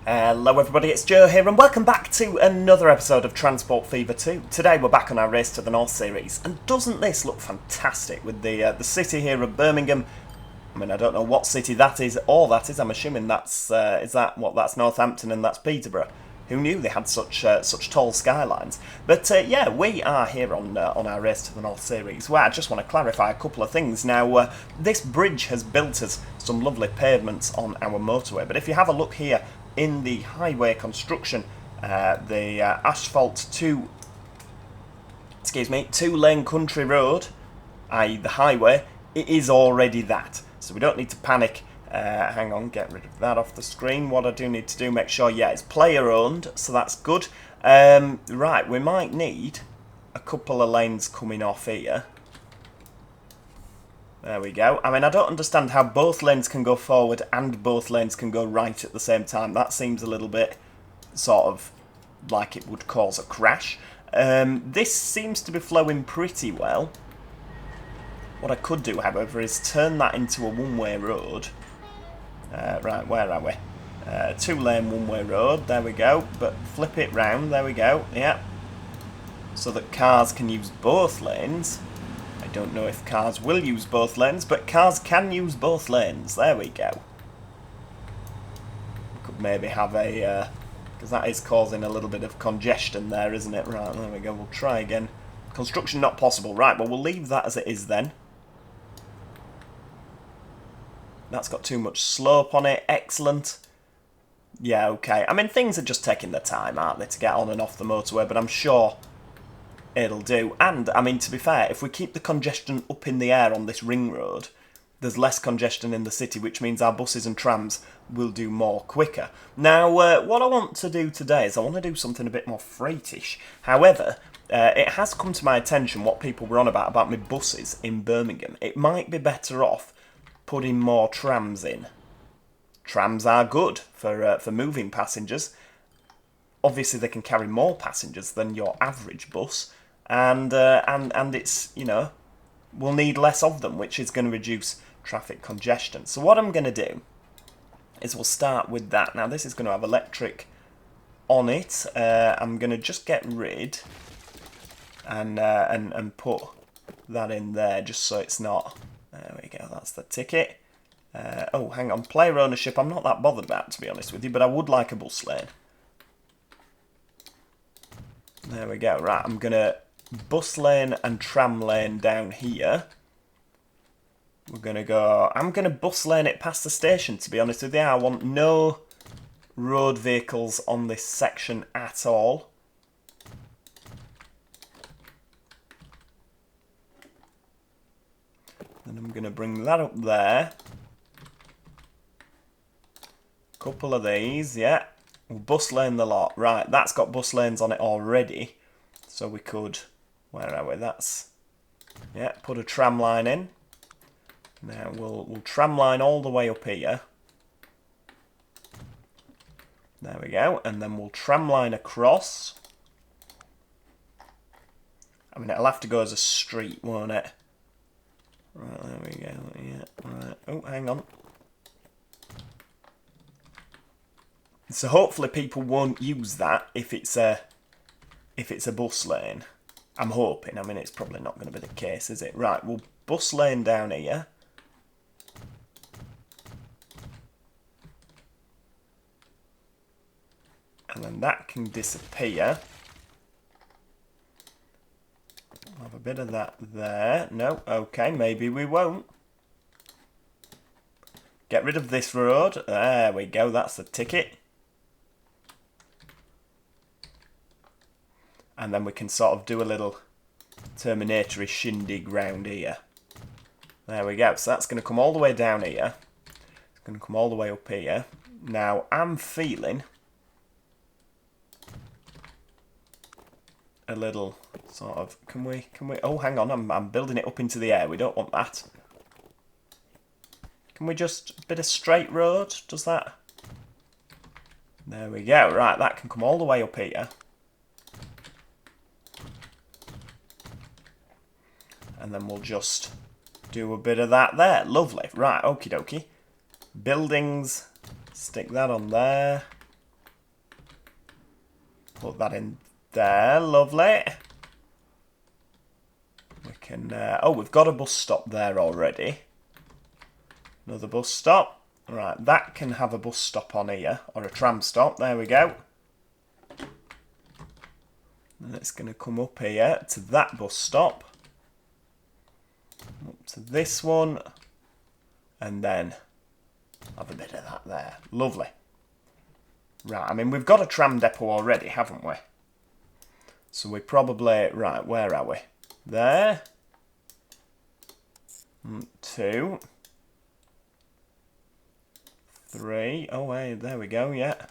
Hello everybody, it's Joe here and welcome back to another episode of Transport Fever 2. Today we're back on our Race to the North series, and doesn't this look fantastic with the city here of Birmingham? I mean, I don't know what city that is, I'm assuming that's, that's Northampton and that's Peterborough. Who knew they had such tall skylines? But yeah, we are here on our Race to the North series, where I just want to clarify a couple of things. Now, this bridge has built us some lovely pavements on our motorway, but if you have a look here, in the highway construction, the asphalt two-lane country road, i.e. the highway, it is already that. So we don't need to panic. Hang on, get rid of that off the screen. What I do need to do, make sure, yeah, it's player owned, so that's good. Right, we might need a couple of lanes coming off here. There we go. I mean, I don't understand how both lanes can go forward and both lanes can go right at the same time. That seems a little bit sort of like it would cause a crash. This seems to be flowing pretty well. What I could do, however, is turn that into a one-way road. Right, where are we? Two-lane one-way road, there we go. But flip it round, there we go, yeah. So that cars can use both lanes. I don't know if cars will use both lanes, but cars can use both lanes. There we go. We could maybe have a... because that is causing a little bit of congestion there, isn't it? Right, there we go. We'll try again. Construction not possible. Right, well, we'll leave that as it is then. That's got too much slope on it. Excellent. Yeah, okay. I mean, things are just taking their time, aren't they, to get on and off the motorway, but I'm sure it'll do. And, I mean, to be fair, if we keep the congestion up in the air on this ring road, there's less congestion in the city, which means our buses and trams will do more quicker. Now, what I want to do today is I want to do something a bit more freightish. However, it has come to my attention what people were on about my buses in Birmingham. It might be better off putting more trams in. Trams are good for moving passengers. Obviously, they can carry more passengers than your average bus. And it's, you know, we'll need less of them, which is going to reduce traffic congestion. So what I'm going to do is we'll start with that. Now this is going to have electric on it. I'm going to just get rid and put that in there just so it's not. There we go. That's the ticket. Oh, hang on. Player ownership. I'm not that bothered about, to be honest with you, but I would like a bus lane. There we go. Right, I'm going to bus lane and tram lane down here. We're going to go... I'm going to bus lane it past the station, to be honest with you. I want no road vehicles on this section at all. Then I'm going to bring that up there. Couple of these, yeah. We'll bus lane the lot. Right, that's got bus lanes on it already. So we could... Where are we? That's... Yeah, put a tram line in. Now we'll tram line all the way up here. There we go. And then we'll tram line across. I mean, it'll have to go as a street, won't it? Right, there we go. Yeah, right. Oh, hang on. So hopefully people won't use that if it's a bus lane. I'm hoping. I mean, it's probably not going to be the case, is it? Right, we'll bus lane down here. And then that can disappear. We'll have a bit of that there. No, okay, maybe we won't. Get rid of this road. There we go, that's the ticket. And then we can sort of do a little Terminator-y shindig round here. There we go. So that's going to come all the way down here. It's going to come all the way up here. Now, I'm feeling a little sort of... Can we... Oh, hang on. I'm building it up into the air. We don't want that. Can we just... A bit of straight road? Does that... There we go. Right, that can come all the way up here. And then we'll just do a bit of that there. Lovely. Right, okie dokie. Buildings. Stick that on there. Put that in there, lovely. We can, oh, we've got a bus stop there already. Another bus stop. Right, that can have a bus stop on here, or a tram stop, there we go. And it's going to come up here to that bus stop. Up to this one. And then have a bit of that there. Lovely. Right, I mean, we've got a tram depot already, haven't we? So we probably... Right, where are we? There. 2. 3. Oh, hey, there we go, yeah.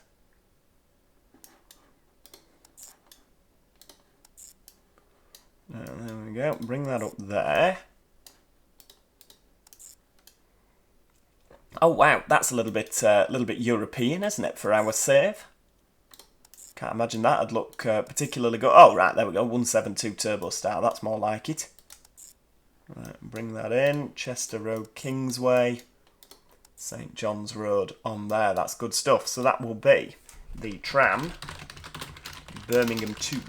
There we go. Bring that up there. Oh wow, that's a little bit European, isn't it, for our save? Can't imagine that'd look particularly good. Oh right, there we go. 172 turbo style. That's more like it. Right, bring that in. Chester Road, Kingsway, St John's Road on there. That's good stuff. So that will be the tram Birmingham 2.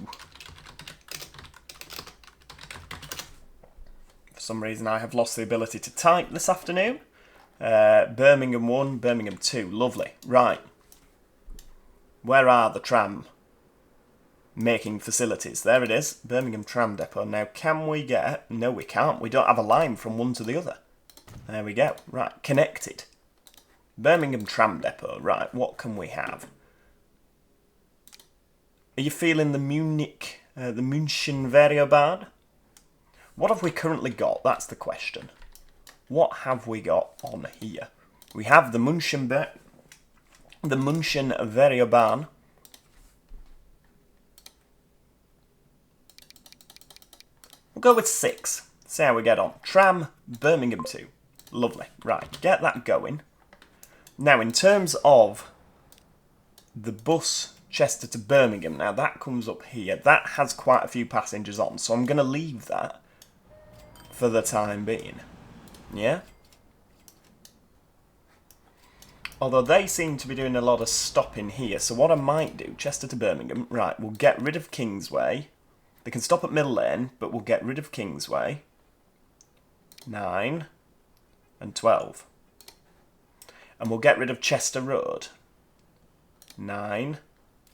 For some reason I have lost the ability to type this afternoon. Birmingham 1, Birmingham 2. Lovely. Right. Where are the tram making facilities? There it is. Birmingham Tram Depot. Now, can we get... No, we can't. We don't have a line from one to the other. There we go. Right. Connected. Birmingham Tram Depot. Right. What can we have? Are you feeling the Munich... the München Variobahn? What have we currently got? That's the question. What have we got on here? We have the München Variobahn. We'll go with 6. See how we get on. Tram Birmingham 2. Lovely. Right, get that going. Now, in terms of the bus Chester to Birmingham, now that comes up here. That has quite a few passengers on, so I'm going to leave that for the time being. Yeah? Although they seem to be doing a lot of stopping here, so what I might do, Chester to Birmingham, right, we'll get rid of Kingsway. They can stop at Middle Lane, but we'll get rid of Kingsway. 9 and 12. And we'll get rid of Chester Road. 9,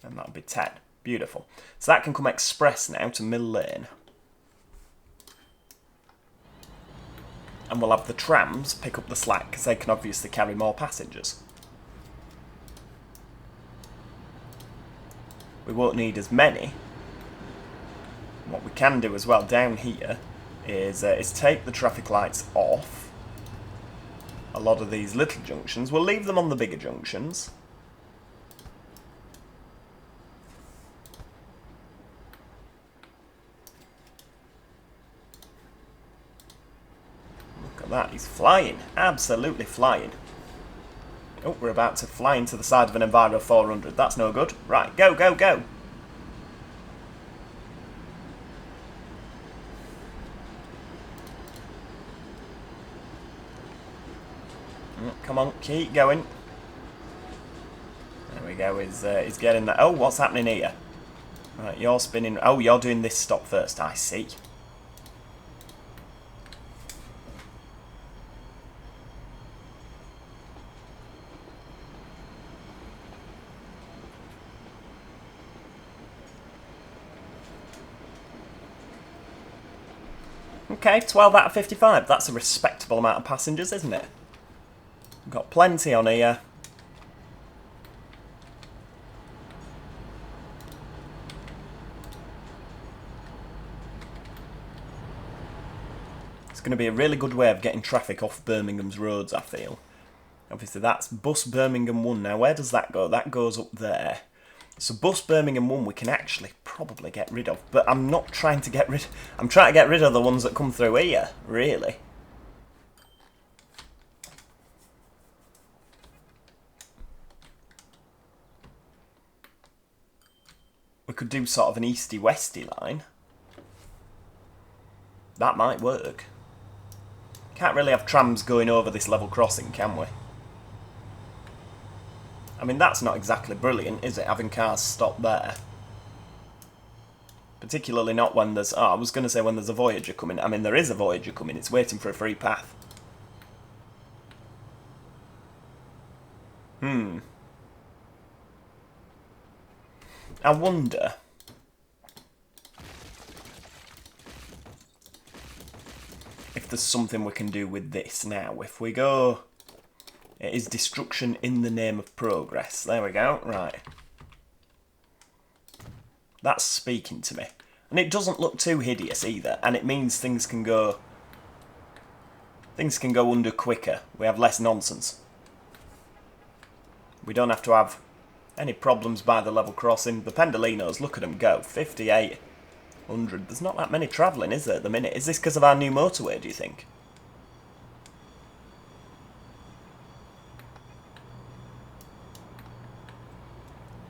and that'll be 10. Beautiful. So that can come express now to Middle Lane. And we'll have the trams pick up the slack, because they can obviously carry more passengers. We won't need as many. What we can do as well down here is take the traffic lights off a lot of these little junctions. We'll leave them on the bigger junctions. Look at that, he's flying, absolutely flying. Oh, we're about to fly into the side of an Enviro 400. That's no good. Right, go, go, go. Come on, keep going. There we go, he's getting that. Oh, what's happening here? Right, you're spinning. Oh, you're doing this stop first, I see. Okay, 12 out of 55. That's a respectable amount of passengers, isn't it? We've got plenty on here. It's going to be a really good way of getting traffic off Birmingham's roads, I feel. Obviously, that's Bus Birmingham 1 now. Where does that go? That goes up there. So Bus Birmingham 1 we can actually probably get rid of. But I'm not trying to get rid... I'm trying to get rid of the ones that come through here, really. We could do sort of an easty-westy line. That might work. Can't really have trams going over this level crossing, can we? I mean, that's not exactly brilliant, is it, having cars stop there? Particularly not when there's... Oh, I was going to say when there's a Voyager coming. I mean, there is a Voyager coming. It's waiting for a free path. I wonder... if there's something we can do with this now. If we go... It is destruction in the name of progress. There we go. Right. That's speaking to me. And it doesn't look too hideous either. And it means things can go... Things can go under quicker. We have less nonsense. We don't have to have any problems by the level crossing. The Pendolinos, look at them go. 5,800. There's not that many travelling, is there, at the minute? Is this because of our new motorway, do you think?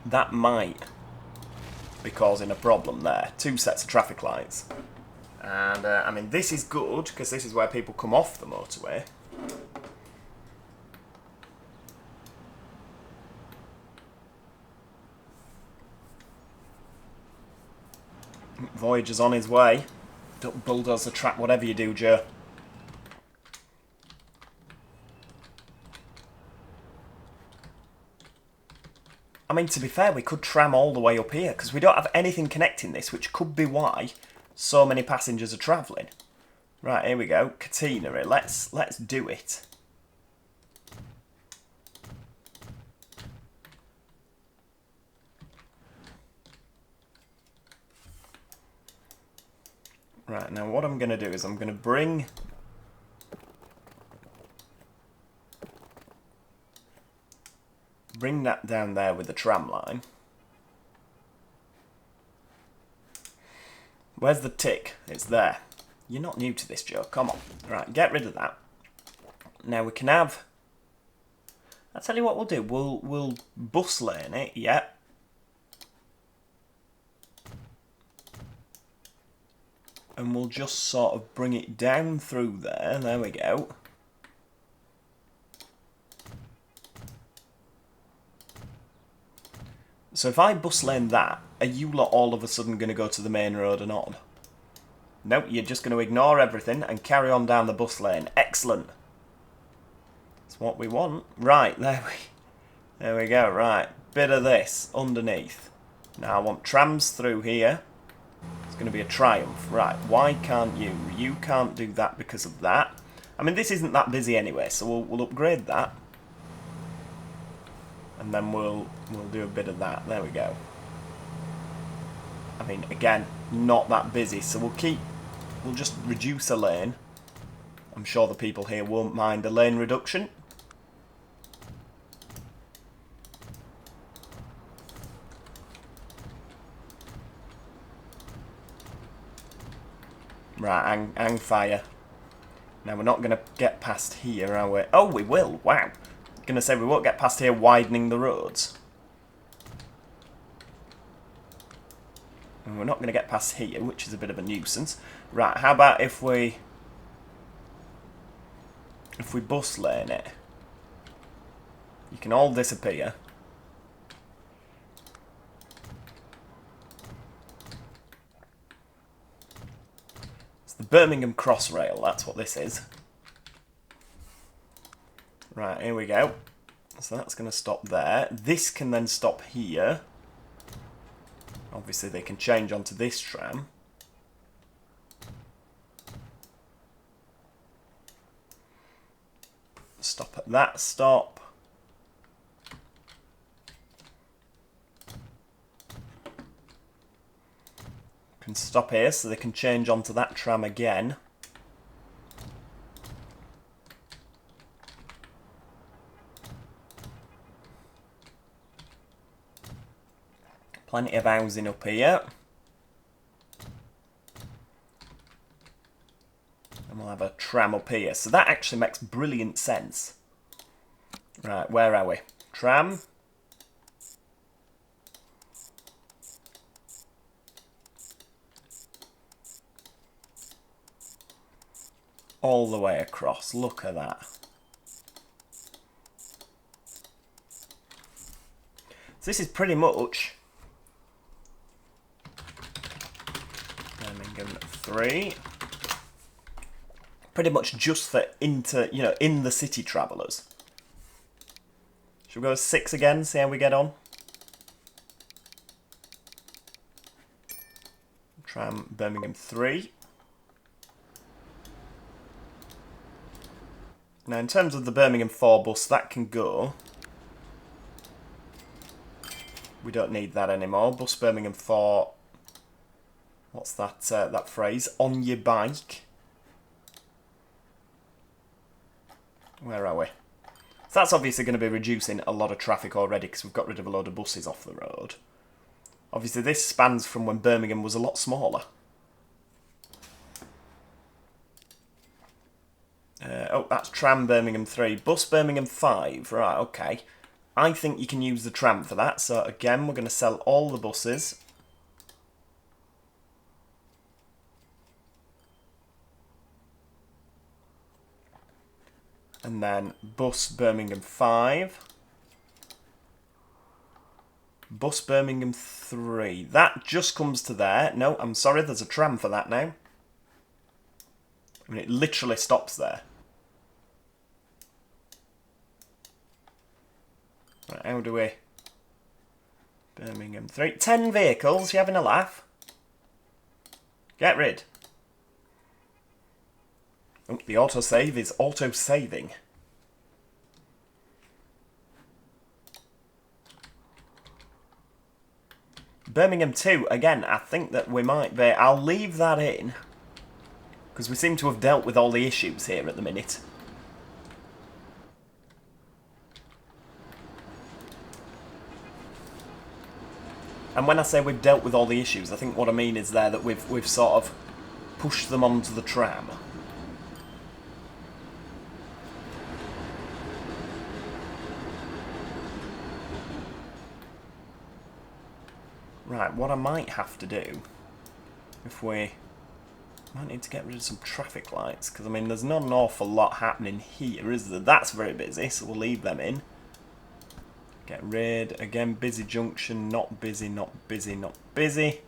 That might be causing a problem there. 2 sets of traffic lights. And, I mean, this is good, because this is where people come off the motorway. Voyager's on his way. Don't bulldoze the track, whatever you do, Joe. I mean, to be fair, we could tram all the way up here, because we don't have anything connecting this, which could be why so many passengers are travelling. Right, here we go. Catenary. Let's do it. Right, now what I'm going to do is I'm going to bring... Bring that down there with the tram line. Where's the tick? It's there. You're not new to this, Joe. Come on. Right, get rid of that. Now we can have... I'll tell you what we'll do. We'll bus lane it, yeah. And we'll just sort of bring it down through there. There we go. So if I bus lane that, are you lot all of a sudden going to go to the main road and on? Nope, you're just going to ignore everything and carry on down the bus lane. Excellent. That's what we want. Right, there we go. Right, bit of this underneath. Now I want trams through here. It's going to be a triumph. Right, why can't you? You can't do that because of that. I mean, this isn't that busy anyway, so we'll upgrade that. And then we'll do a bit of that. There we go. I mean, again, not that busy, so we'll just reduce a lane. I'm sure the people here won't mind a lane reduction. Right, hang fire. Now we're not going to get past here, are we? Oh, we will. Wow. Going to say we won't get past here widening the roads. And we're not going to get past here, which is a bit of a nuisance. Right, how about if we bus lane it? You can all disappear. It's the Birmingham Crossrail, that's what this is. Right, here we go. So that's going to stop there. This can then stop here. Obviously they can change onto this tram. Stop at that stop. Can stop here so they can change onto that tram again. Plenty of housing up here. And we'll have a tram up here. So that actually makes brilliant sense. Right, where are we? Tram. All the way across. Look at that. So this is pretty much 3. Pretty much just for in the city travellers. Should we go 6 again, see how we get on? Tram Birmingham 3. Now in terms of the Birmingham 4 bus, that can go. We don't need that anymore. Bus Birmingham 4. What's that that phrase? On your bike. Where are we? So that's obviously going to be reducing a lot of traffic already because we've got rid of a load of buses off the road. Obviously this spans from when Birmingham was a lot smaller. Oh, that's Tram Birmingham 3. Bus Birmingham 5. Right, okay. I think you can use the tram for that. So again, we're going to sell all the buses. And then Bus Birmingham 5. Bus Birmingham 3. That just comes to there. No, I'm sorry, there's a tram for that now. I mean, it literally stops there. Right, how do we... Birmingham 3. 10 vehicles, you having a laugh? Get rid. Oh, the autosave is auto-saving. Birmingham 2, again, I think that we might be... I'll leave that in. Because we seem to have dealt with all the issues here at the minute. And when I say we've dealt with all the issues, I think what I mean is there that we've sort of pushed them onto the tram. Right, what I might have to do, if we... might need to get rid of some traffic lights, because I mean there's not an awful lot happening here, is there? That's very busy, so we'll leave them in. Get rid, again, busy junction, not busy, not busy, not busy.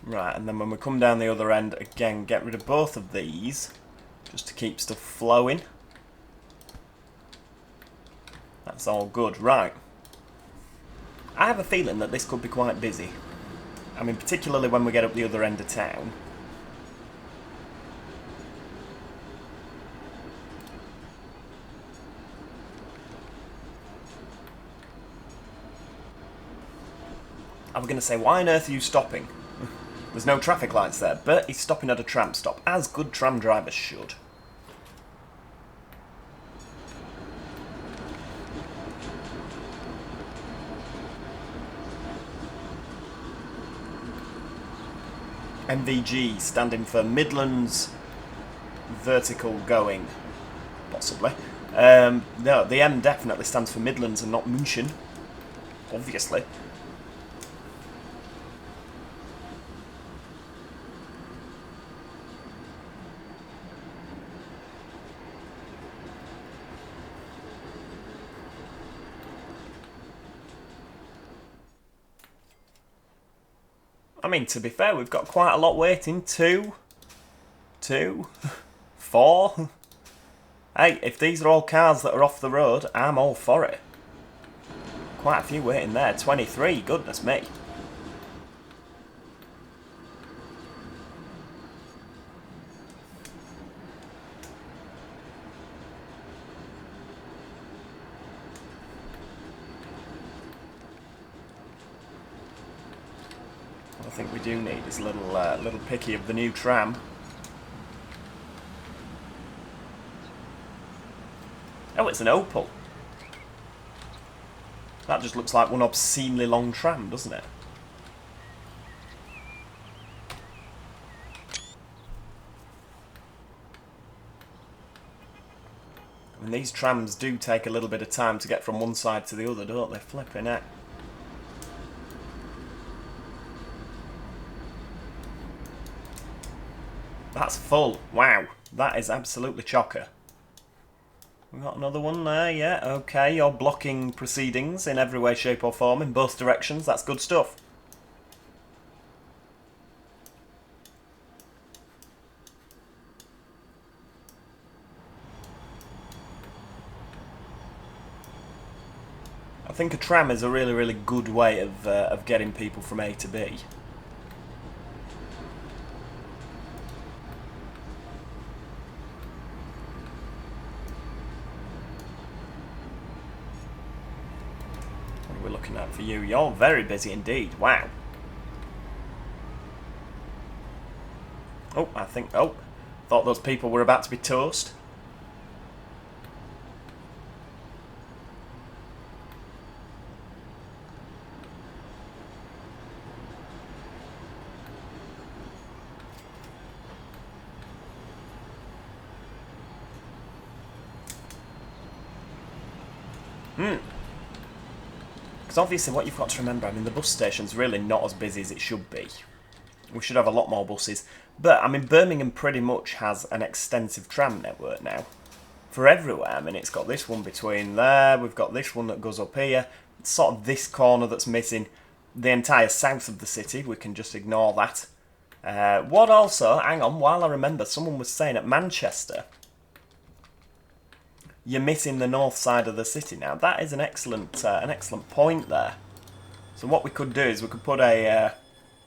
Right, and then when we come down the other end, again, get rid of both of these, just to keep stuff flowing. That's all good. Right. I have a feeling that this could be quite busy. I mean, particularly when we get up the other end of town. I was going to say, why on earth are you stopping? There's no traffic lights there, but he's stopping at a tram stop, as good tram drivers should. MVG, standing for Midlands Vertical Going, possibly. No, the M definitely stands for Midlands and not München, obviously. I mean, to be fair, we've got quite a lot waiting. 2, 4. Hey, if these are all cars that are off the road, I'm all for it. Quite a few waiting there. 23, goodness me. I think we do need is a little picky of the new tram. Oh, it's an Opal. That just looks like one obscenely long tram, doesn't it? And these trams do take a little bit of time to get from one side to the other, don't they? Flipping heck. That's full. Wow. That is absolutely chocker. We've got another one there, yeah, okay. You're blocking proceedings in every way, shape or form, in both directions. That's good stuff. I think a tram is a really, really good way of getting people from A to B. What are we looking at for you? You're very busy indeed. Wow. Oh, I think... Oh, thought those people were about to be toast. Because obviously what you've got to remember, I mean, the bus station's really not as busy as it should be. We should have a lot more buses. But, I mean, Birmingham pretty much has an extensive tram network now. For everywhere. I mean, it's got this one between there, we've got this one that goes up here. It's sort of this corner that's missing. The entire south of the city, we can just ignore that. What also, hang on, while I remember, someone was saying at Manchester, you're missing the north side of the city now. That is an excellent point there. So what we could do is we could put a...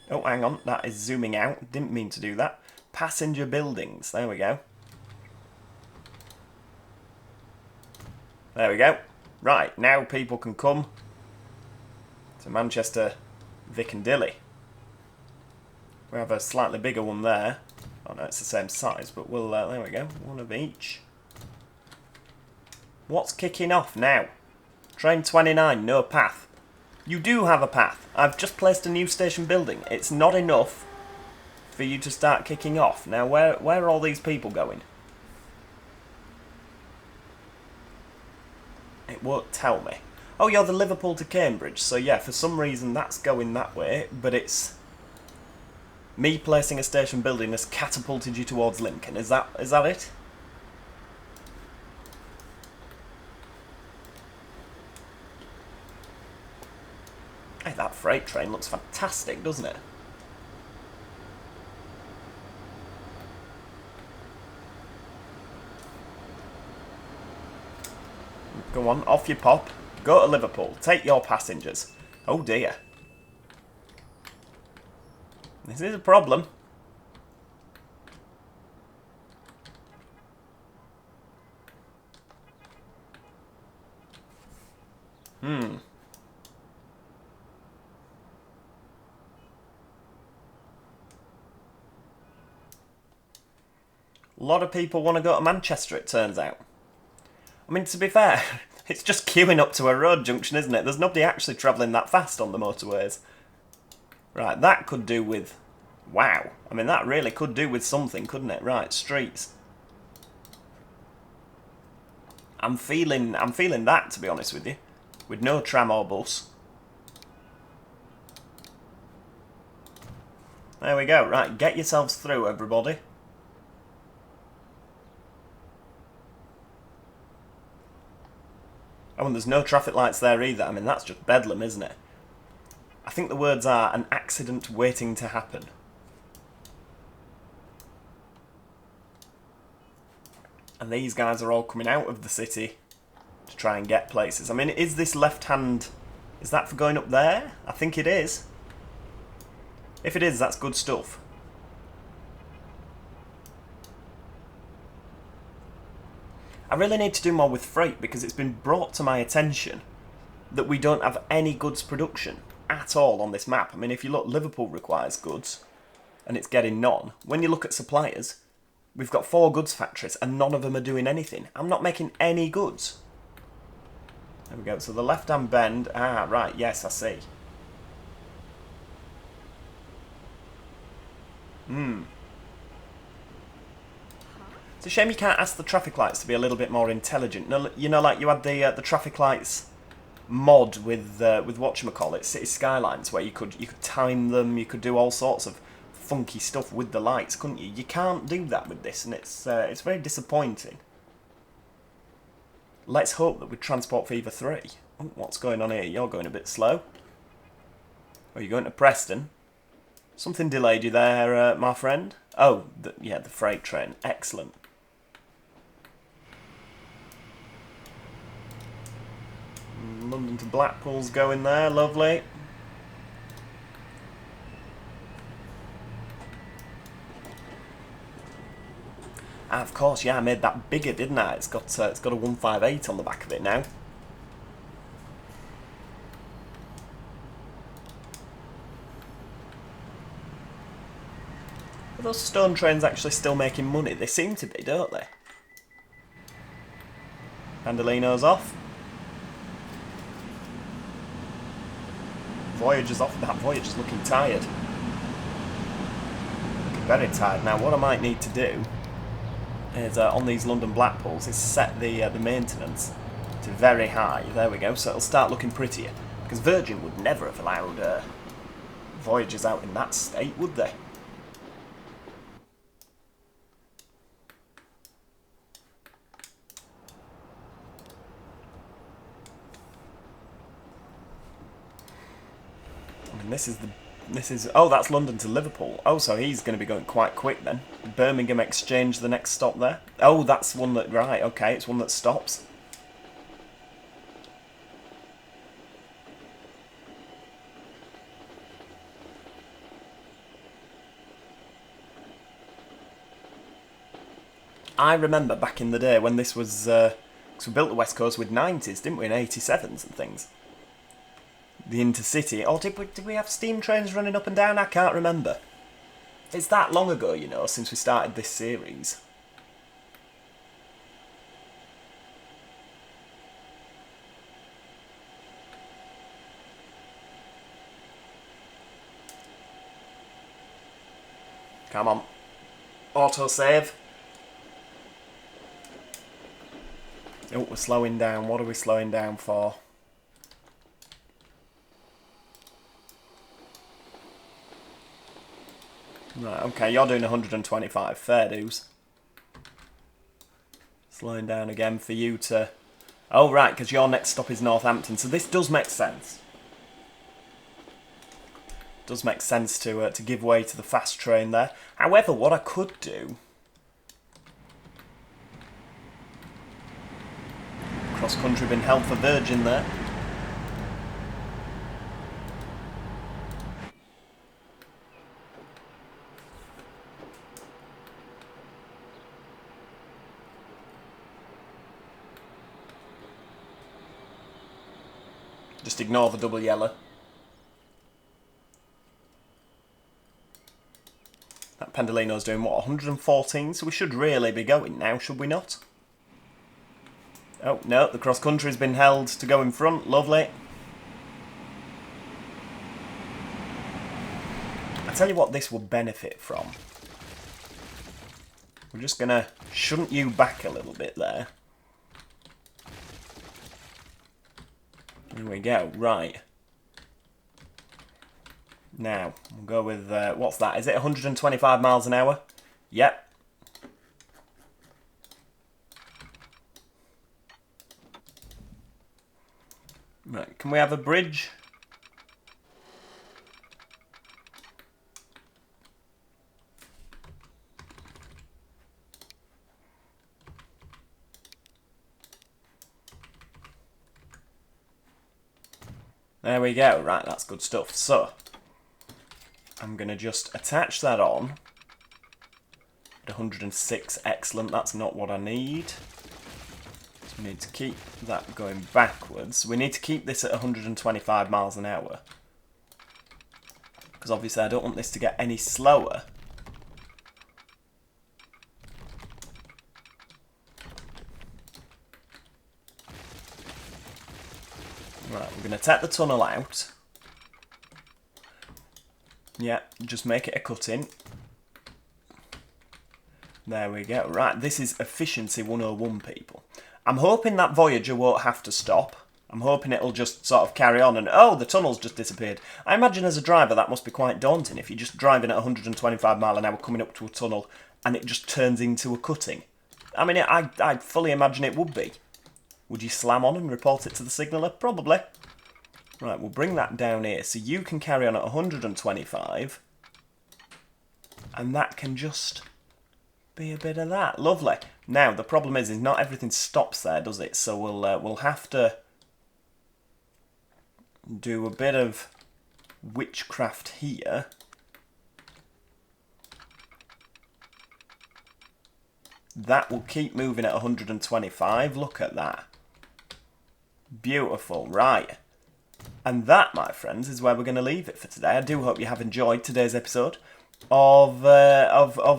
oh, hang on, that is zooming out. Didn't mean to do that. Passenger buildings. There we go. There we go. Right, now people can come to Manchester, Vicandilly. We have a slightly bigger one there. Oh no, it's the same size, but we'll... there we go. One of each. What's kicking off now? Train 29, no path. You do have a path. I've just placed a new station building. It's not enough for you to start kicking off. Now, where are all these people going? It won't tell me. Oh, you're the Liverpool to Cambridge. So yeah, for some reason that's going that way, but it's... me placing a station building has catapulted you towards Lincoln. Is that it? Hey, that freight train looks fantastic, doesn't it? Go on, off you pop. Go to Liverpool. Take your passengers. Oh dear. This is a problem. A lot of people want to go to Manchester, it turns out. I mean, to be fair, it's just queuing up to a road junction, isn't it? There's nobody actually travelling that fast on the motorways. Right, that could do with... wow. I mean, that really could do with something, couldn't it? Right, streets. I'm feeling that, to be honest with you. With no tram or bus. There we go. Right, get yourselves through, everybody. Oh, and there's no traffic lights there either. I mean, that's just bedlam, isn't it? I think the words are an accident waiting to happen. And these guys are all coming out of the city to try and get places. I mean, is this left hand... is that for going up there? I think it is. If it is, that's good stuff. I really need to do more with freight because it's been brought to my attention that we don't have any goods production at all on this map. I mean, if you look, Liverpool requires goods and it's getting none. When you look at suppliers, we've got 4 goods factories and none of them are doing anything. I'm not making any goods. There we go. So the left-hand bend. Ah, right. Yes, I see. It's a shame you can't ask the traffic lights to be a little bit more intelligent. No, you know, like you had the traffic lights mod with whatchamacallit, City Skylines, where you could time them, you could do all sorts of funky stuff with the lights, couldn't you? You can't do that with this, and it's very disappointing. Let's hope that with Transport Fever 3... Oh, what's going on here? You're going a bit slow. Are you going to Preston? Something delayed you there, my friend. Oh, yeah, the freight train. Excellent. London to Blackpool's going there. Lovely. Ah, of course, yeah, I made that bigger, didn't I? It's got a 158 on the back of it now. Are those stone trains actually still making money? They seem to be, don't they? Pandolino's off. Voyager's off. That Voyager's looking tired. Looking very tired. Now, what I might need to do is, on these London Blackpools, is set the maintenance to very high. There we go. So it'll start looking prettier. Because Virgin would never have allowed Voyagers out in that state, would they? And this is oh, that's London to Liverpool. Oh, so he's going to be going quite quick then. Birmingham Exchange, the next stop there. Oh, that's one that, right, okay, it's one that stops. I remember back in the day when this was, because we built the West Coast with 90s, didn't we, and 87s and things. The intercity. Or did we have steam trains running up and down? I can't remember. It's that long ago, you know, since we started this series. Come on. Autosave. Oh, we're slowing down. What are we slowing down for? Right, okay, you're doing 125. Fair dues. Slowing down again for you to... Oh, right, because your next stop is Northampton. So this does make sense. Does make sense to give way to the fast train there. However, what I could do... Cross-country been held for Virgin there. Just ignore the double yellow. That Pendolino's doing what, 114? So we should really be going now, should we not? Oh, no, the cross-country's been held to go in front. Lovely. I tell you what this will benefit from. We're just going to shunt you back a little bit there. There we go, right. Now, we'll go with, what's that? Is it 125 miles an hour? Yep. Right, can we have a bridge? There we go, right, that's good stuff. So, I'm going to just attach that on. At 106, excellent, that's not what I need. So we need to keep that going backwards. We need to keep this at 125 miles an hour. Because obviously I don't want this to get any slower. Right, we're going to take the tunnel out. Yeah, just make it a cut-in. There we go. Right, this is efficiency 101, people. I'm hoping that Voyager won't have to stop. I'm hoping it'll just sort of carry on and, oh, the tunnel's just disappeared. I imagine as a driver that must be quite daunting if you're just driving at 125 mile an hour coming up to a tunnel and it just turns into a cutting. I mean, I fully imagine it would be. Would you slam on and report it to the signaller? Probably. Right, we'll bring that down here so you can carry on at 125 and that can just be a bit of that. Lovely. Now, the problem is not everything stops there, does it? So we'll have to do a bit of witchcraft here. That will keep moving at 125. Look at that. Beautiful. Right. And that, my friends, is where we're going to leave it for today. I do hope you have enjoyed today's episode of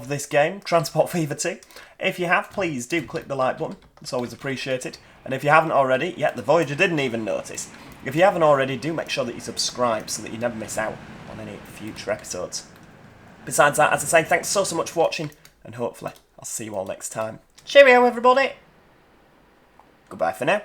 this game, Transport Fever 2. If you have, please do click the like button. It's always appreciated. And if you haven't already, the Voyager didn't even notice. If you haven't already, do make sure that you subscribe so that you never miss out on any future episodes. Besides that, as I say, thanks so much for watching, and hopefully I'll see you all next time. Cheerio, everybody! Goodbye for now.